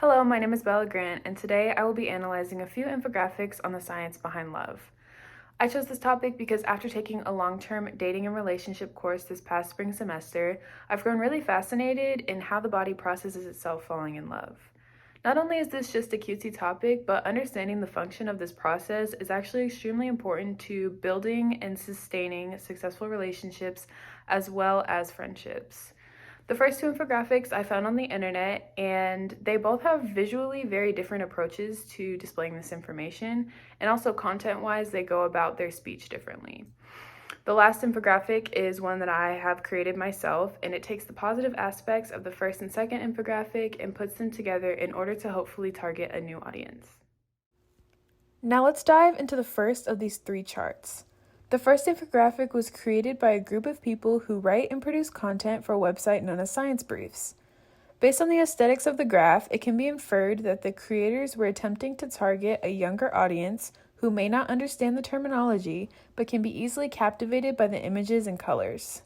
Hello, my name is Bella Grant, and today I will be analyzing a few infographics on the science behind love. I chose this topic because after taking a long-term dating and relationship course this past spring semester, I've grown really fascinated in how the body processes itself falling in love. Not only is this just a cutesy topic, but understanding the function of this process is actually extremely important to building and sustaining successful relationships as well as friendships. The first two infographics I found on the internet, and they both have visually very different approaches to displaying this information, and also content-wise, they go about their speech differently. The last infographic is one that I have created myself, and it takes the positive aspects of the first and second infographic and puts them together in order to hopefully target a new audience. Now let's dive into the first of these three charts. The first infographic was created by a group of people who write and produce content for a website known as Science Briefs. Based on the aesthetics of the graph, it can be inferred that the creators were attempting to target a younger audience who may not understand the terminology, but can be easily captivated by the images and colors.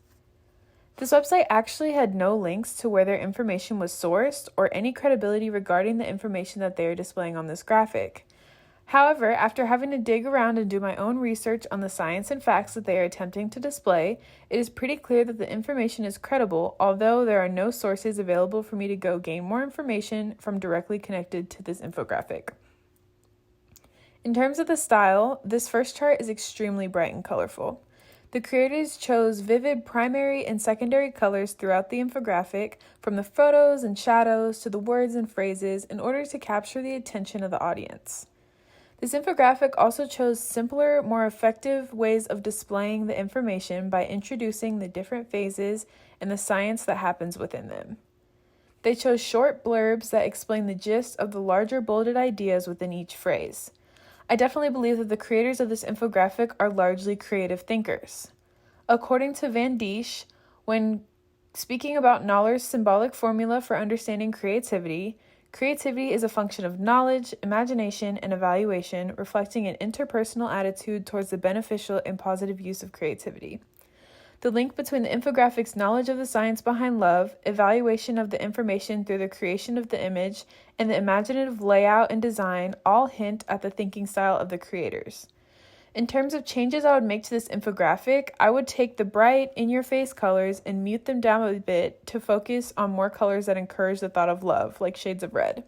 This website actually had no links to where their information was sourced or any credibility regarding the information that they are displaying on this graphic. However, after having to dig around and do my own research on the science and facts that they are attempting to display, it is pretty clear that the information is credible, although there are no sources available for me to go gain more information from directly connected to this infographic. In terms of the style, this first chart is extremely bright and colorful. The creators chose vivid primary and secondary colors throughout the infographic, from the photos and shadows to the words and phrases, in order to capture the attention of the audience. This infographic also chose simpler, more effective ways of displaying the information by introducing the different phases and the science that happens within them. They chose short blurbs that explain the gist of the larger bolded ideas within each phrase. I definitely believe that the creators of this infographic are largely creative thinkers. According to Van Diesch, when speaking about Knoller's symbolic formula for understanding creativity, creativity is a function of knowledge, imagination, and evaluation, reflecting an interpersonal attitude towards the beneficial and positive use of creativity. The link between the infographic's knowledge of the science behind love, evaluation of the information through the creation of the image, and the imaginative layout and design all hint at the thinking style of the creators. In terms of changes I would make to this infographic, I would take the bright, in-your-face colors and mute them down a bit to focus on more colors that encourage the thought of love, like shades of red.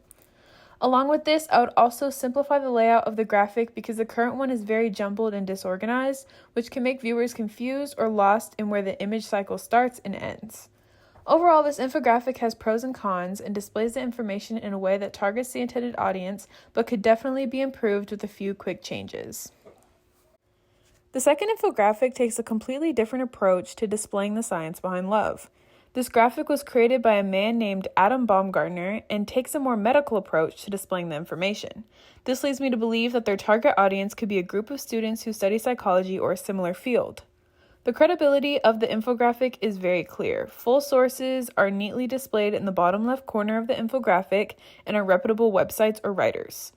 Along with this, I would also simplify the layout of the graphic because the current one is very jumbled and disorganized, which can make viewers confused or lost in where the image cycle starts and ends. Overall, this infographic has pros and cons and displays the information in a way that targets the intended audience, but could definitely be improved with a few quick changes. The second infographic takes a completely different approach to displaying the science behind love. This graphic was created by a man named Adam Baumgartner and takes a more medical approach to displaying the information. This leads me to believe that their target audience could be a group of students who study psychology or a similar field. The credibility of the infographic is very clear. Full sources are neatly displayed in the bottom left corner of the infographic and are reputable websites or writers.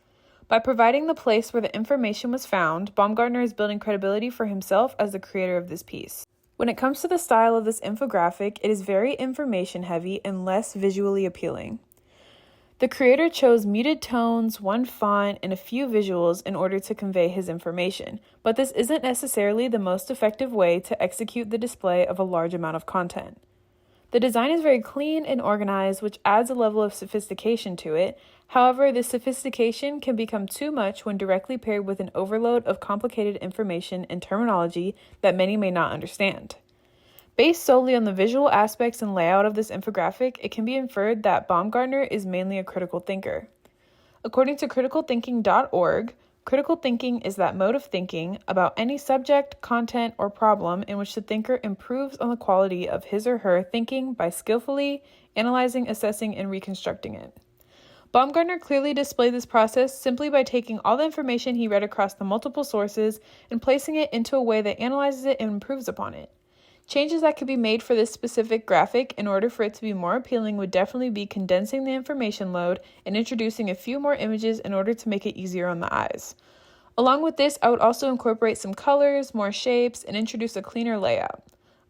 By providing the place where the information was found, Baumgartner is building credibility for himself as the creator of this piece. When it comes to the style of this infographic, it is very information heavy and less visually appealing. The creator chose muted tones, one font, and a few visuals in order to convey his information, but this isn't necessarily the most effective way to execute the display of a large amount of content. The design is very clean and organized, which adds a level of sophistication to it. However, this sophistication can become too much when directly paired with an overload of complicated information and terminology that many may not understand. Based solely on the visual aspects and layout of this infographic, it can be inferred that Baumgartner is mainly a critical thinker. According to criticalthinking.org, critical thinking is that mode of thinking about any subject, content, or problem in which the thinker improves on the quality of his or her thinking by skillfully analyzing, assessing, and reconstructing it. Baumgartner clearly displayed this process simply by taking all the information he read across the multiple sources and placing it into a way that analyzes it and improves upon it. Changes that could be made for this specific graphic in order for it to be more appealing would definitely be condensing the information load and introducing a few more images in order to make it easier on the eyes. Along with this, I would also incorporate some colors, more shapes, and introduce a cleaner layout.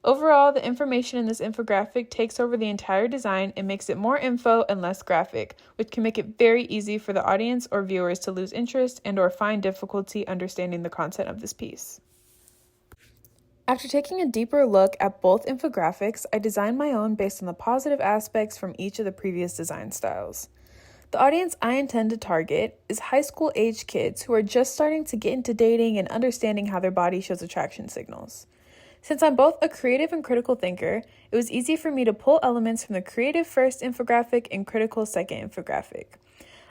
Overall, the information in this infographic takes over the entire design and makes it more info and less graphic, which can make it very easy for the audience or viewers to lose interest and/or find difficulty understanding the content of this piece. After taking a deeper look at both infographics, I designed my own based on the positive aspects from each of the previous design styles. The audience I intend to target is high school age kids who are just starting to get into dating and understanding how their body shows attraction signals. Since I'm both a creative and critical thinker, it was easy for me to pull elements from the creative first infographic and critical second infographic.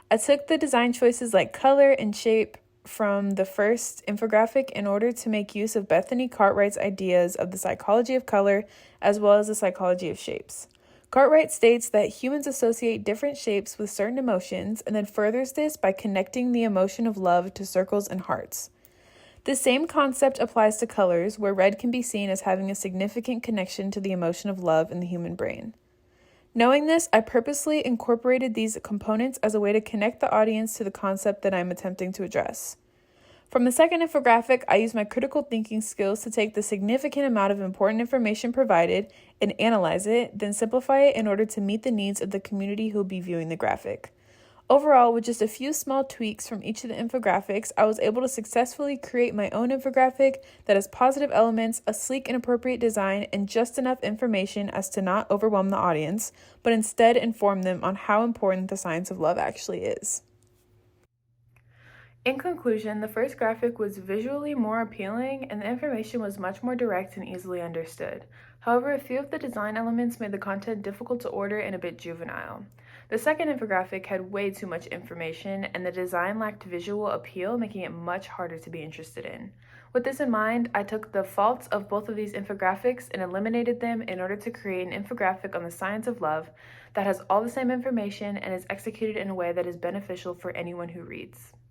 I took the design choices like color and shape from the first infographic in order to make use of Bethany Cartwright's ideas of the psychology of color as well as the psychology of shapes. Cartwright states that humans associate different shapes with certain emotions and then furthers this by connecting the emotion of love to circles and hearts. The same concept applies to colors, where red can be seen as having a significant connection to the emotion of love in the human brain. Knowing this, I purposely incorporated these components as a way to connect the audience to the concept that I'm attempting to address. From the second infographic, I used my critical thinking skills to take the significant amount of important information provided and analyze it, then simplify it in order to meet the needs of the community who will be viewing the graphic. Overall, with just a few small tweaks from each of the infographics, I was able to successfully create my own infographic that has positive elements, a sleek and appropriate design, and just enough information as to not overwhelm the audience, but instead inform them on how important the science of love actually is. In conclusion, the first graphic was visually more appealing and the information was much more direct and easily understood. However, a few of the design elements made the content difficult to order and a bit juvenile. The second infographic had way too much information and the design lacked visual appeal, making it much harder to be interested in. With this in mind, I took the faults of both of these infographics and eliminated them in order to create an infographic on the science of love that has all the same information and is executed in a way that is beneficial for anyone who reads.